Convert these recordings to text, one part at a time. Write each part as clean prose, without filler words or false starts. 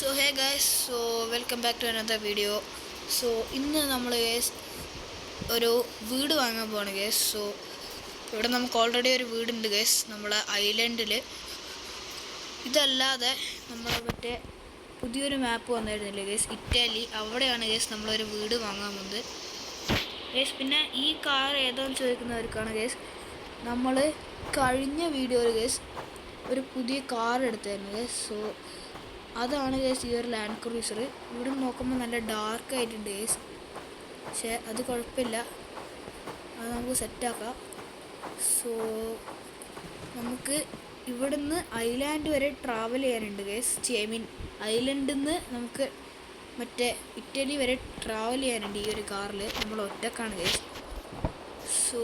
So hey guys, so welcome back to another video. So ഇന്ന് നമ്മൾ ഒരു വീട് വാങ്ങാൻ പോവാണ് ഗൈസ്. സോ ഇവിടെ നമുക്ക് ഓൾറെഡി ഒരു വീടുണ്ട് ഗൈസ് നമ്മളെ ഐലൻഡിൽ. ഇതല്ലാതെ നമ്മൾ മറ്റേ പുതിയൊരു മാപ്പ് വന്നിരുന്നില്ലേ ഗൈസ്, ഇറ്റാലി. അവിടെയാണ് ഗൈസ് നമ്മളൊരു വീട് വാങ്ങാൻ പോകുന്നത് ഗൈസ്. പിന്നെ ഈ കാർ ഏതാണെന്ന് ചോദിക്കുന്നവർക്കാണ് ഗൈസ്, നമ്മൾ കഴിഞ്ഞ വീഡിയോയിൽ ഗൈസ് ഒരു പുതിയ കാർ എടുത്തായിരുന്നു ഗൈസ്. സോ അതാണ് ഗൈസ് ഈ ഒരു ലാൻഡ് ക്രൂസർ. ഇവിടെ നോക്കുമ്പോൾ നല്ല ഡാർക്ക് ആയിട്ടുണ്ട് ഗൈസ്, പക്ഷേ അത് കുഴപ്പമില്ല, അത് നമുക്ക് സെറ്റാക്കാം. സോ നമുക്ക് ഇവിടുന്ന് ഐലാൻഡ് വരെ ട്രാവൽ ചെയ്യാനുണ്ട് ഗൈസ്. ഐ മീൻ ഐലൻഡിൽ നിന്ന് നമുക്ക് മറ്റേ ഇറ്റലി വരെ ട്രാവൽ ചെയ്യാനുണ്ട് ഈ ഒരു കാറിൽ. നമ്മൾ ഒറ്റക്കാണ് ഗൈസ്. സോ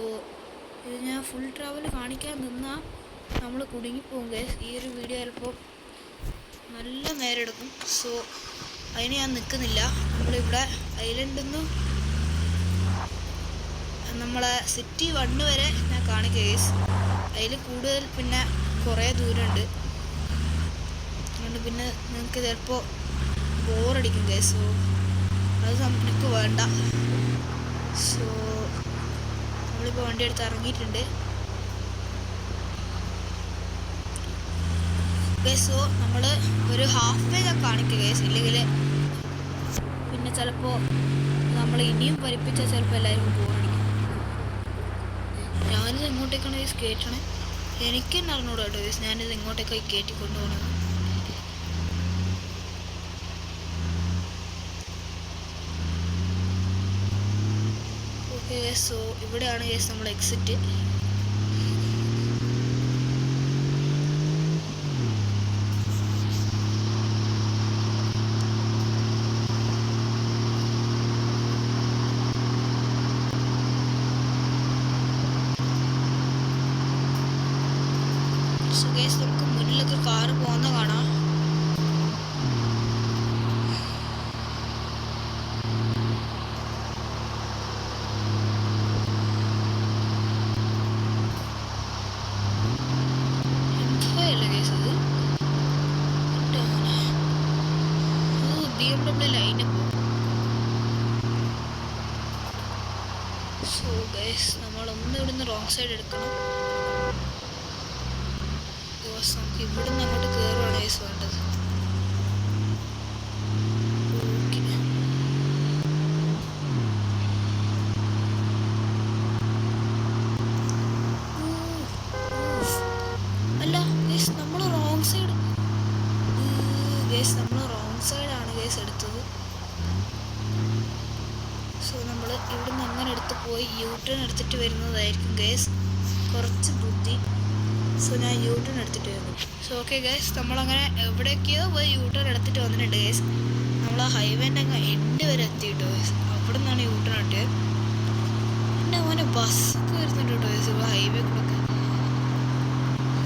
ഇത് ഞാൻ ഫുൾ ട്രാവൽ കാണിക്കാൻ നിന്നാൽ നമ്മൾ കുടുങ്ങിപ്പോകും ഗൈസ്. ഈ ഒരു വീഡിയോ ചിലപ്പോൾ നല്ല നേരം എടുക്കും. സോ അതിന് ഞാൻ നിൽക്കുന്നില്ല. നമ്മളിവിടെ ഐലൻഡിൽ നിന്നും നമ്മളെ സിറ്റി 1 വരെ ഞാൻ കാണിക്കുക ഗൈസ്. അതിൽ കൂടുതൽ പിന്നെ കുറേ ദൂരമുണ്ട്, അതുകൊണ്ട് പിന്നെ നിങ്ങൾക്ക് ചിലപ്പോൾ ബോറടിക്കും ഗൈസ്. സോ അത് നമുക്ക് വേണ്ട. സോ നമ്മളിപ്പോൾ വണ്ടി എടുത്ത് ഇറങ്ങിയിട്ടുണ്ട് ഗൈസ്. സോ നമ്മൾ ഒരു ഹാഫ് വേ ഞാൻ കാണിക്കുക ഗൈസ്, ഇല്ലെങ്കിൽ പിന്നെ ചിലപ്പോൾ നമ്മൾ ഇനിയും പരിപ്പിച്ചാൽ ചിലപ്പോൾ എല്ലാവരും ബോറടിക്കും. ഞാനിത് എങ്ങോട്ടേക്കാണ് ഗൈസ് കയറ്റണേ, എനിക്ക് തന്നെ അറിഞ്ഞൂടാ കേട്ടോ ഗൈസ് ഞാനിത് എങ്ങോട്ടേക്കായി കയറ്റി കൊണ്ടുപോകണത്. ഓക്കെ ഗൈസ്, സോ ഇവിടെയാണ് ഗൈസ് നമ്മൾ എക്സിറ്റ്. നമുക്ക് മുന്നിലൊക്കെ കാറ് പോകുന്ന കാണാം. എന്തല്ല കേസ് അത് BMW ലൈന് പോകും. സോ ഗൈസ് നമ്മളൊന്ന് ഇവിടുന്ന് റോങ് സൈഡ് എടുക്കണം. നമുക്ക് ഇവിടുന്ന് അങ്ങോട്ട് കയറുവാണ് ഗൈസ് വേണ്ടത്. അല്ല ഗൈസ് നമ്മൾ റോങ് സൈഡ് ആണ് ഗൈസ് എടുത്തത്. സോ നമ്മൾ ഇവിടുന്ന് അങ്ങനെ എടുത്ത് പോയി യൂട്ടേൺ എടുത്തിട്ട് വരുന്നതായിരിക്കും ഗൈസ് കുറച്ച് ബുദ്ധി. സോ ഞാൻ യൂട്ടേൺ എടുത്തിട്ട് വരുന്നു. സോ ഓക്കെ ഗൈസ്, നമ്മളങ്ങനെ എവിടെയൊക്കെയോ പോയി യൂട്ടേൺ എടുത്തിട്ട് വന്നിട്ടുണ്ട് ഗൈസ്. നമ്മൾ ആ ഹൈവേൻ്റെ അങ്ങ് എൻഡ് വരെ എത്തിയിട്ടോ ഗൈസ്. അവിടെ നിന്നാണ് യൂട്ടേൺ കിട്ടിയത്. എൻ്റെ മോനെ ബസ്സൊക്കെ വരുന്നുണ്ട് കേട്ടോ ഗൈസ് ഇവിടെ ഹൈവേ കൂടെ ഒക്കെ.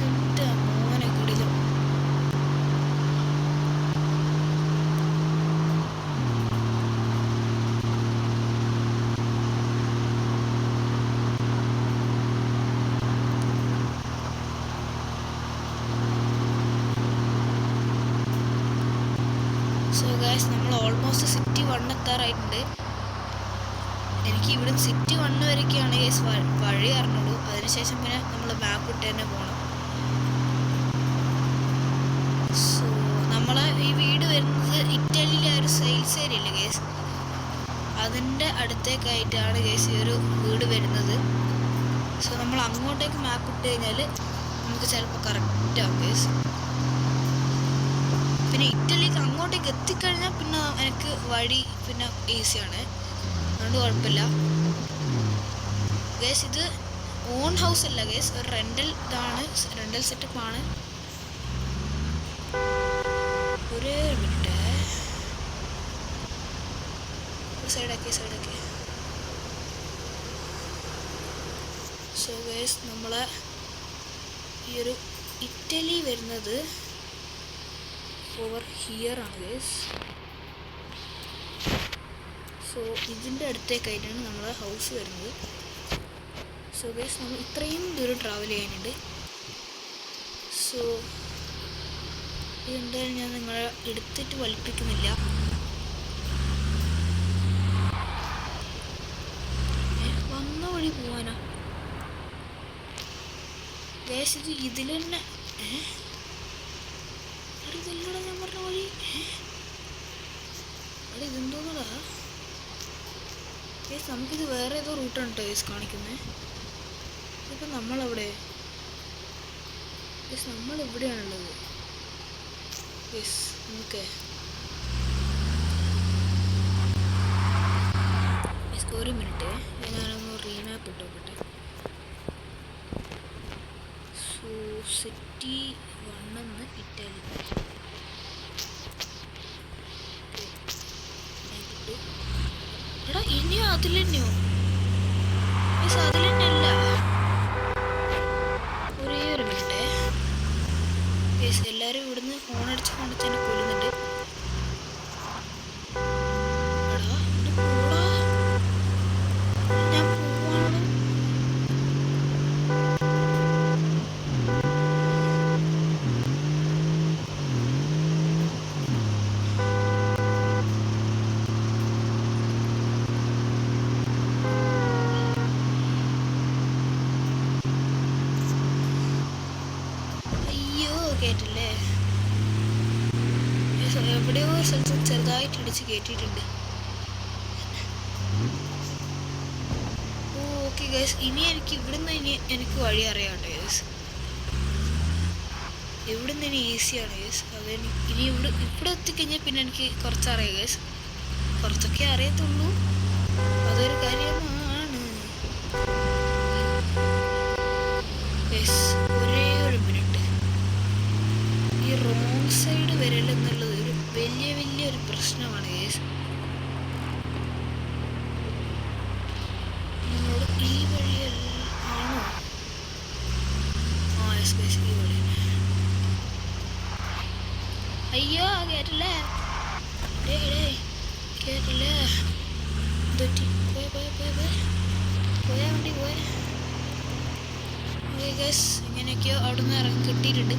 എൻ്റെ മോനെ കുടിലും സോ ഗൈസ് നമ്മൾ ഓൾമോസ്റ്റ് സിറ്റി 1 എത്താറായിട്ടുണ്ട്. എനിക്ക് ഇവിടുന്ന് സിറ്റി 1 വരെയൊക്കെയാണ് ഗൈസ് വഴി അറിഞ്ഞുള്ളൂ. അതിനുശേഷം പിന്നെ നമ്മൾ മാപ്പ് ഇട്ട് തന്നെ പോകണം. സോ നമ്മൾ ഈ വീട് വരുന്നത് ഇറ്റലിയിലെ ഒരു സെയിൽസ് ഏരിയ ഇല്ലേ ഗൈസ്, അതിൻ്റെ അടുത്തേക്കായിട്ടാണ് ഗൈസ് ഈ ഒരു വീട് വരുന്നത്. സോ നമ്മൾ അങ്ങോട്ടേക്ക് മാപ്പ് ഇട്ട് കഴിഞ്ഞാൽ നമുക്ക് ചിലപ്പോൾ കറക്റ്റാവും ഗൈസ്. പിന്നെ ഇറ്റലിക്ക് അങ്ങോട്ടേക്ക് എത്തിക്കഴിഞ്ഞാൽ പിന്നെ എനിക്ക് വഴി പിന്നെ ഈസിയാണ്, അതുകൊണ്ട് കുഴപ്പമില്ല ഗൈസ്. ഇത് ഓൺ ഹൗസ് അല്ല ഗൈസ്, ഒരു റെൻ്റൽ സെറ്റപ്പാണ്. ഒരേ മിനിറ്റ് സൈഡാക്കി. സോ ഗൈസ് നമ്മളെ ഈ ഒരു ഇറ്റലി വരുന്നത് ഓവർ ഹിയർ ആണ് ഗൈസ്. സോ ഇതിൻ്റെ അടുത്തേക്കായിട്ടാണ് നമ്മളെ ഹൗസ് വരുന്നത്. സോ ഗൈസ് നമ്മൾ ഇത്രയും ദൂരം ട്രാവൽ ചെയ്യാനുണ്ട്. സോ ഇതെന്തായാലും ഞാൻ നിങ്ങളെ എടുത്തിട്ട് വലിപ്പിക്കുന്നില്ല. വന്ന വഴി പോവാനാ ഗൈസ്? ഇത് ഇതിൽ തന്നെ ഇതല്ലടാ ഞാൻ പറഞ്ഞ വഴി. അവിടെ ഇതെന്തോന്നടാ ഗൈസ്? നമുക്കിത് വേറെ ഏതോ റൂട്ടാണ് കേട്ടോ ഗൈസ് കാണിക്കുന്നത്. ഇതിപ്പോൾ നമ്മളവിടെ ഗൈസ് നമ്മളിവിടെയാണുള്ളത് ഗൈസ്. നമുക്ക് ഒരു മിനിറ്റ് ഞാനൊന്ന് റീമാപ്പ് ഇട്ട് നോക്കട്ടെ. സോ സിറ്റി 1 ഇറ്റാലി എടാ ഇനിയോ അതിൽ തന്നെയോ? അതിൽ തന്നെ അല്ല. ഒരേ ഒരു മിനിറ്റ് എല്ലാവരും ഇവിടുന്ന് ഫോണടിച്ച് തന്നെ കൊല്ലുന്നുണ്ട്. കേട്ടില്ലേ? എവിടെയോ സ്ഥലത്ത് ചെറുതായിട്ട് ഇടിച്ച് കയറ്റിയിട്ടുണ്ട്. ഓക്കെ ഗൈസ്, ഇനി എനിക്ക് വഴി അറിയാം കേട്ടോ ഗൈസ്. ഇവിടുന്ന് ഇനി ഈസിയാണ് ഗൈസ്. ഇനി ഇവിടെ എത്തിക്കഴിഞ്ഞാൽ പിന്നെ എനിക്ക് കുറച്ചറിയാം ഗൈസ്. കുറച്ചൊക്കെ അറിയത്തുള്ളൂ, അതൊരു കാര്യമാണ് ഗൈസ്. ഒരേ ഒരു മിനിറ്റ്, ഈ റോങ് സൈഡ് വരലെന്നുള്ളത് ഒരു വലിയൊരു പ്രശ്നമാണ് ഗൈസ്. നമ്മളോട് ഈ വഴിയല്ല ആണോ? ആ യെസ് ഗൈസ്, ഈ വഴി. അയ്യോ കേട്ടില്ലേ? കേട്ടില്ലേ? പോയാ വണ്ടി പോയ. ഓക്കെ ഗൈസ്, ഇങ്ങനെയൊക്കെയോ അവിടെ നിന്ന് ഇറങ്ങി കിട്ടിയിട്ടുണ്ട്.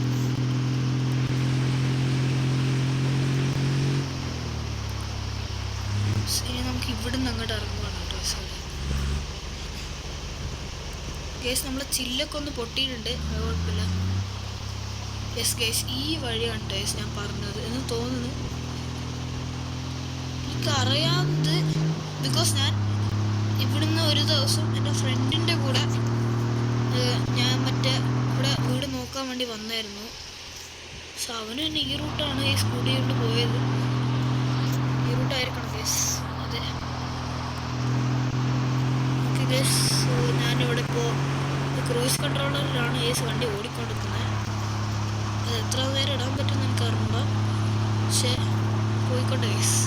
ഇനി നമുക്ക് ഇവിടുന്ന് അങ്ങോട്ട് ഇറങ്ങുവാണ് കേട്ടോ ഗൈസ്. നമ്മളെ ചില്ലൊക്കെ ഒന്ന് പൊട്ടിയിട്ടുണ്ട്, അത് കുഴപ്പമില്ല. യെസ് ഗൈസ്, ഈ വഴിയാണ് ഗൈസ് ഞാൻ പറഞ്ഞത് എന്ന് തോന്നുന്നു. എനിക്കറിയാവുന്നത് ബിക്കോസ് ഞാൻ ഇവിടുന്ന് ഒരു ദിവസം എൻ്റെ ഫ്രണ്ടിൻ്റെ കൂടെ ഞാൻ ഇവിടെ വീട് നോക്കാൻ വേണ്ടി വന്നായിരുന്നു. സോ അവന് തന്നെ ഈ റൂട്ടാണ് ഈ സ്കൂട്ടി കൊണ്ട് പോയത്. ഈ റൂട്ടായിരിക്കണം ഗൈസ്. അതെ ഓക്കെ ഗൈസ്. ഞാനിവിടെ ഇപ്പോൾ ക്രൂയിസ് കൺട്രോളറിലാണ് ഗൈസ് വണ്ടി ഓടിക്കൊണ്ടിരിക്കുന്നത്. അത് എത്ര നേരം ഇടാൻ പറ്റുമെന്ന് എനിക്ക് അറിഞ്ഞൂടാ, പക്ഷേ പോയിക്കോട്ടെ ഗൈസ്.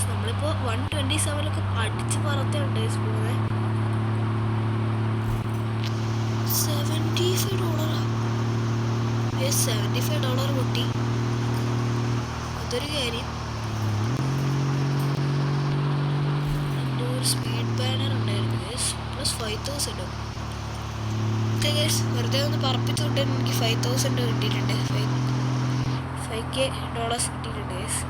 നമ്മളിപ്പോൾ 127 അടിച്ച് പറത്തുണ്ട് പോകുന്നത്. $75 പൊട്ടി, അതൊരു കാര്യം. എൻ്റെ ഒരു സ്പീഡ് ബാനർ ഉണ്ടായിരുന്നു പ്ലസ് 5000. ഓക്കെ ഗൈസ്, വെറുതെ ഒന്ന് പറപ്പിച്ചുകൊണ്ട് എനിക്ക് 5000 കിട്ടിയിട്ടുണ്ട്. $5K കിട്ടിയിട്ടുണ്ട് ഗൈസ്.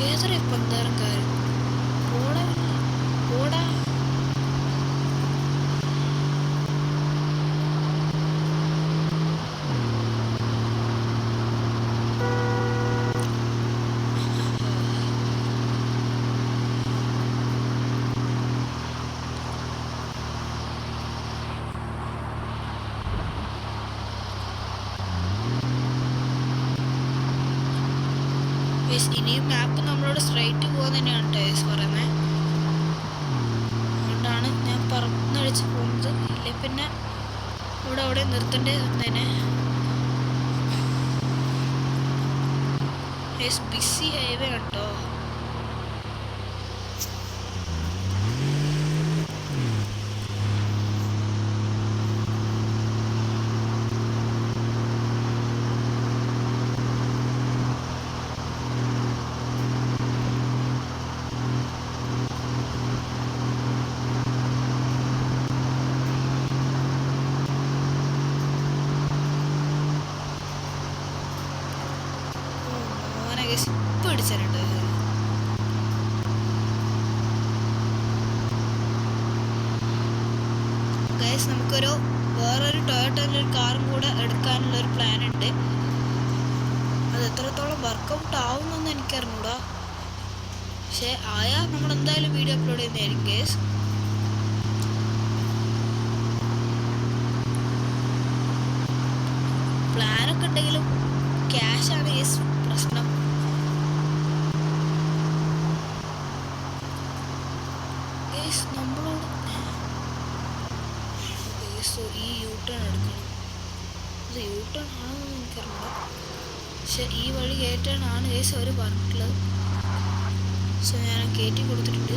ഏതൊരു പന്താരക്കാരൻ ഓടാ. ഇനിയും മാപ്പ് നമ്മളോട് സ്ട്രൈറ്റ് പോകാൻ തന്നെയാണ് ടേസ് പറയുന്നത്. അതുകൊണ്ടാണ് ഞാൻ പറന്നടിച്ച് പോകുന്നത്. ഇല്ലേ പിന്നെ അവിടെ നിർത്തേണ്ടി വന്നേനെ. ബിസി ഹൈവേ ഉണ്ടോ? ഇപ്പം അടിച്ചിട്ടുണ്ട്. ഗൈസ് വേറൊരു ടൊയോട്ടൻ്റെ ഒരു കാറും കൂടെ എടുക്കാനുള്ളൊരു പ്ലാൻ ഉണ്ട്. അത് എത്രത്തോളം വർക്കൗട്ട് ആവുമെന്ന് എനിക്കറിഞ്ഞൂടാ. പക്ഷെ ആയാൽ നമ്മൾ എന്തായാലും വീഡിയോ അപ്ലോഡ് ചെയ്യുന്നതായിരിക്കും ഗൈസ്. പ്ലാനൊക്കെ ഉണ്ടെങ്കിലും ക്യാഷാണ് ഗൈസ് പ്രശ്നം. നമ്മളോട് ഈ യൂ ടേൺ എടുക്കണം. അത് യൂ ടേൺ ആണെന്ന് എനിക്കറിയില്ല. പക്ഷെ ഈ വഴി കയറ്റാനാണ് ഗൈസ് അവർ പറഞ്ഞിട്ടുള്ളത്. സോ ഞാൻ കയറ്റി കൊടുത്തിട്ടുണ്ട്.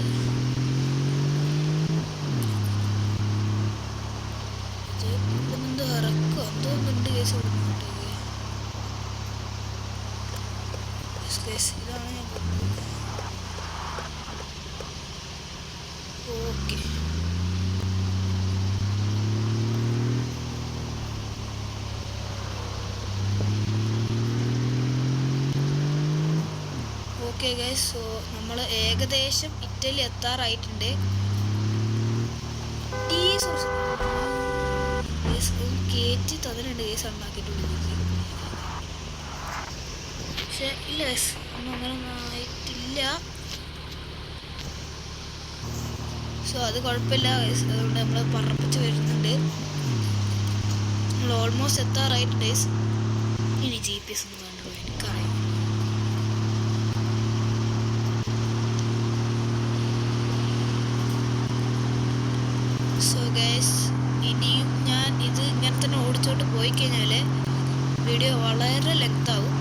ഇത് ഇറക്കും എന്തോന്നുണ്ട് ഗൈസ് കൊടുക്കുന്നുണ്ട്. ഇതാണ് ഞാൻ കൊടുക്കുന്നത്. Okay, okay guys. സോ നമ്മൾ ഏകദേശം ഇറ്റലി എത്താറായിട്ടുണ്ട്. കയറ്റി തന്നിട്ടുണ്ട് ഗൈസ് ഉണ്ടാക്കിയിട്ടുണ്ട്. പക്ഷെ ഇല്ല ഗൈസ്, ഒന്നും അങ്ങനെയൊന്നും ആയിട്ടില്ല. സോ അത് കുഴപ്പമില്ല ഗൈസ്. അതുകൊണ്ട് നമ്മൾ പറപ്പിച്ച് വരുന്നുണ്ട്. നമ്മൾ ഓൾമോസ്റ്റ് എത്താറായിട്ട് ഗൈസ്. ഇനി GPS ഒന്നും കണ്ടു എനിക്കറിയാം. സോ ഗൈസ്, ഇനിയും ഞാൻ ഇത് ഇങ്ങനെ തന്നെ ഓടിച്ചോട്ട് പോയി കഴിഞ്ഞാൽ വീഡിയോ വളരെ ലെങ്ത് ആവും.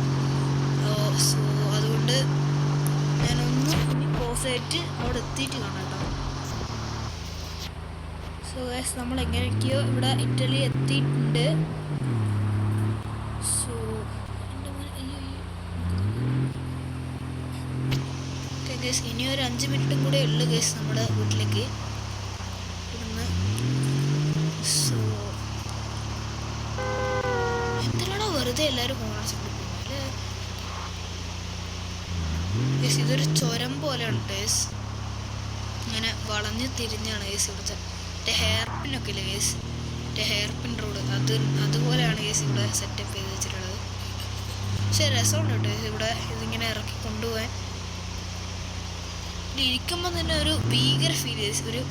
സോ അതുകൊണ്ട് ഞാനൊന്ന് ഇനി പോസ് ആയിട്ട് അവിടെ എത്തിയിട്ട് കാണാം കേട്ടോ. സോ ഗൈസ്, നമ്മൾ എങ്ങനെയൊക്കെയോ ഇവിടെ ഇറ്റലി എത്തിയിട്ടുണ്ട്. സോ ഓക്കെ ഗൈസ്, ഇനി ഒരു 5 മിനിറ്റും കൂടെ ഉള്ളു ഗൈസ് നമ്മുടെ വീട്ടിലേക്ക് ഇവിടുന്ന്. സോ എന്തിനാണോ വെറുതെ എല്ലാവരും കോണടിച്ചിട്ട് പോകുന്നത് ഗൈസ്. ഇതൊരു ചുരം പോലെയാണ് ഗൈസ്. ഇങ്ങനെ വളഞ്ഞ് തിരിഞ്ഞാണ് ഗൈസ് ഇവിടുത്തെ. ഹെയർ പിന്നൊക്കെ ഇല്ലേ ഗൈസ്, ഹെയർ പിൻ റോഡ് അതുപോലെയാണ് ഗൈസ് ഇവിടെ സെറ്റപ്പ് ചെയ്ത് വെച്ചിട്ടുള്ളത്. പക്ഷെ രസമുണ്ട് കേട്ടോ ഇവിടെ ഇതിങ്ങനെ ഇറക്കി കൊണ്ടുപോകാൻ. ഇരിക്കുമ്പോൾ തന്നെ ഒരു ഭീകര ഫീൽ ഗൈസ്. ഒരു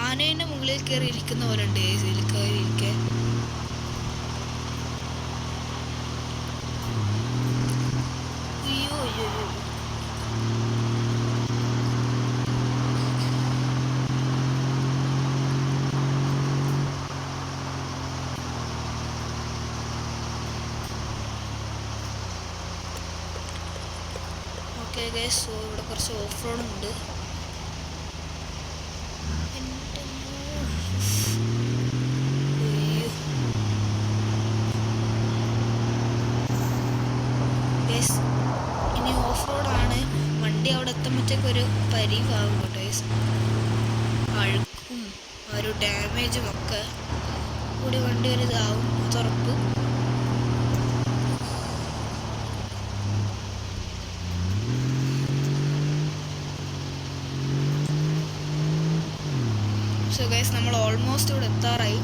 ആനേൻ്റെ മുകളിൽ കയറി ഇരിക്കുന്ന പോലെ ഉണ്ട് ഗൈസ് ഇതിൽ കയറി ഇരിക്കാൻ. അയ്യോ അയ്യോ അയ്യോ. ഓക്കെ ഗൈസ്, സോ ഇവിടെ കുറച്ച് ഓഫ് റോഡും ഉണ്ട്. ഇനി ഓഫ് റോഡാണ്. വണ്ടി അവിടെ എത്തുമ്പോഴത്തേക്ക് ഒരു പരിവാകും കേട്ടോ ഗൈസ്. അഴുക്കും ഒരു ഡാമേജും ഒക്കെ കൂടി വണ്ടി ഒരു ഇതാവും, തുറപ്പ്. സോ ഗൈസ്, നമ്മൾ ഓൾമോസ്റ്റ് ഇവിടെ എത്താറായി.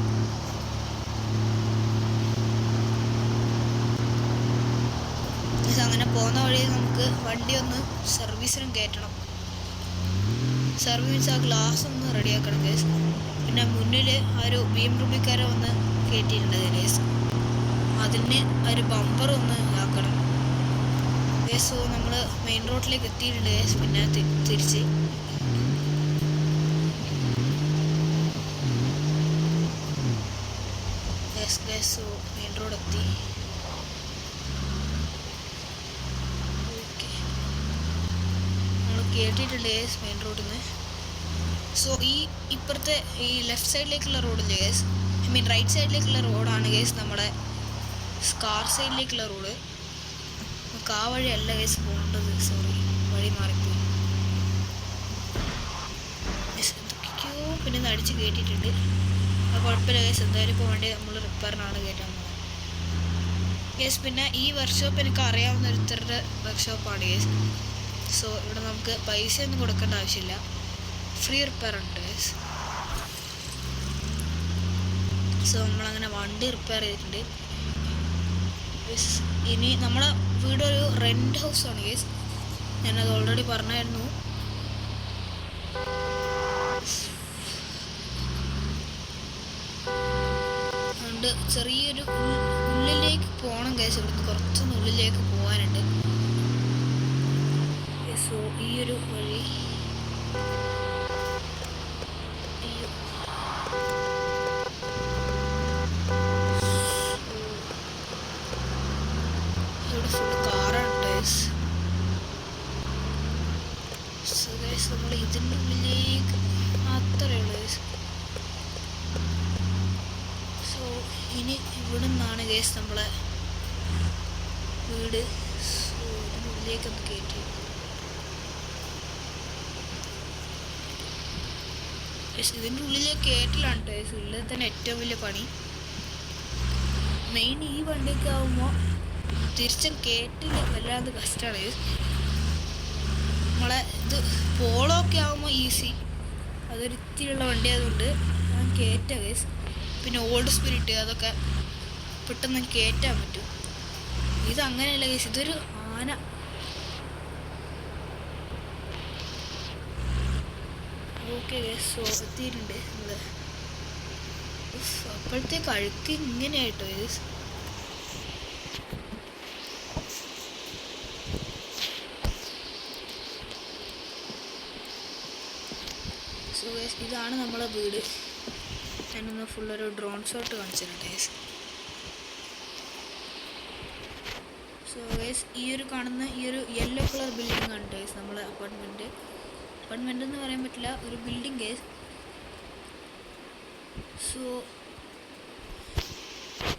അങ്ങനെ പോകുന്ന വഴിയിൽ നമുക്ക് വണ്ടി ഒന്ന് സർവീസിനും കയറ്റണം. സർവീസ് ആ ഗ്ലാസ് ഒന്ന് റെഡിയാക്കണം ഗൈസ്. പിന്നെ മുന്നിൽ ആ ഒരു BMW ഒന്ന് കയറ്റിയിട്ടുണ്ട് ഗൈസ്. അതിന് ഒരു ബമ്പർ ഒന്ന് ആക്കണം ഗൈസ്. സോ നമ്മൾ മെയിൻ റോഡിലേക്ക് എത്തിയിട്ടുണ്ട് ഗൈസ്. പിന്നെ തിരിച്ച് ഗൈസ്. സോ മെയിൻ റോഡ് എത്തി. കയറ്റിയിട്ടുണ്ട് ഗേസ് മെയിൻ റോഡിൽ നിന്ന്. സോ ഈ ഇപ്പുറത്തെ ഈ ലെഫ്റ്റ് സൈഡിലേക്കുള്ള റോഡില്ലേ ഗേസ്, ഐ മീൻ റൈറ്റ് സൈഡിലേക്കുള്ള റോഡാണ് ഗേസ് നമ്മുടെ സ്കാർ സൈഡിലേക്കുള്ള റോഡ്. നമുക്ക് ആ വഴിയല്ല ഗേസ് പോകേണ്ടത്, സോറി വഴി മാറിപ്പോയി. എന്തൊക്കെയോ പിന്നെ ഒന്ന് അടിച്ച് കയറ്റിയിട്ടുണ്ട്. അത് കുഴപ്പമില്ല ഗേസ്, എന്തായാലും ഇപ്പോൾ വണ്ടി നമ്മൾ റിപ്പയറിനാണ് കയറ്റാൻ പോകുന്നത് ഗേസ്. പിന്നെ ഈ വർക്ക്ഷോപ്പ് എനിക്ക് അറിയാവുന്ന ഒരുത്തരുടെ വർക്ക്ഷോപ്പാണ് ഗേസ്. സോ ഇവിടെ നമുക്ക് പൈസ ഒന്നും കൊടുക്കേണ്ട ആവശ്യമില്ല, ഫ്രീ റിപ്പയർ ഉണ്ട് ഗേസ്. സോ നമ്മളങ്ങനെ വണ്ടി റിപ്പയർ ചെയ്തിട്ടുണ്ട്. ഇനി നമ്മളെ വീടൊരു റെൻ്റ് ഹൗസാണ് ഗേസ്, ഞാനത് ഓൾറെഡി പറഞ്ഞായിരുന്നു. അതുകൊണ്ട് ചെറിയൊരു ഉള്ളിലേക്ക് പോകണം ഗേസ്, ഇവിടുന്ന് കുറച്ചൊന്ന് ഉള്ളിലേക്ക് പോകാനുണ്ട്. സോ ഈ ഒരു വഴി ഇവിടെ ഫുൾ കാറാണ് ഗേസ്. സോ ഗേസ് നമ്മൾ ഇതിൻ്റെ ഉള്ളിലേക്ക് അത്രയേ ഉള്ളൂ ഗേസ്. സോ ഇനി ഇവിടെ നിന്നാണ് ഗേസ് നമ്മളെ വീട്. സോ ഇതിൻ്റെ ഉള്ളിലേക്കൊന്ന് കയറ്റി ഇതിൻ്റെ ഉള്ളിലേക്ക് കയറ്റലാണ് കേട്ടോ ഉള്ളിൽ തന്നെ ഏറ്റവും വലിയ പണി. മെയിൻ ഈ വണ്ടിയൊക്കെ ആകുമ്പോൾ തിരിച്ചും കയറ്റിൽ വല്ലാതെ കഷ്ടമാണ്. നമ്മളെ ഇത് പോളോ ഒക്കെ ആകുമ്പോൾ ഈസി, അതൊരു ഇത്തിരിയുള്ള വണ്ടി ആയതുകൊണ്ട് ഞാൻ കയറ്റാം കേസ്. പിന്നെ ഓൾഡ് സ്പിരിറ്റ് അതൊക്കെ പെട്ടെന്ന് കയറ്റാൻ പറ്റും. ഇതങ്ങനെയല്ല കേസ്, ഇതൊരു ആന. ഓക്കെ ഗേസ്, സോ എത്തിയിട്ടുണ്ട് നമ്മൾ. അപ്പോഴത്തേക്ക് അഴുക്ക് ഇങ്ങനെയായിട്ടോ ഗേസ്. സോ ഗേസ് ഇതാണ് നമ്മളെ വീട്. ഞാനൊന്ന് ഫുള്ളൊരു ഡ്രോൺ ഷോട്ട് കാണിച്ചിട്ടുണ്ട് ഗേസ്. സോ ഗേസ് ഈ ഒരു കാണുന്ന ഈ ഒരു യെല്ലോ കളർ ബിൽഡിംഗ് ആണ് ഗേസ് നമ്മളെ അപ്പാർട്ട്മെൻറ്റ് എന്ന് പറയാൻ പറ്റില്ല, ഒരു ബിൽഡിംഗ് ഗേസ്. സോ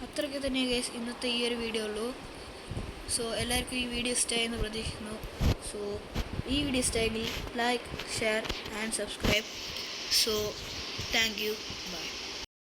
അത്രയ്ക്ക് തന്നെ ഗേസ് ഇന്നത്തെ ഈ ഒരു വീഡിയോ ഉള്ളൂ. സോ എല്ലാവർക്കും ഈ വീഡിയോ ഇഷ്ടമായെന്ന് പ്രതീക്ഷിക്കുന്നു. സോ ഈ വീഡിയോ ഇഷ്ടമായെങ്കിൽ like, share and subscribe. So thank you, by.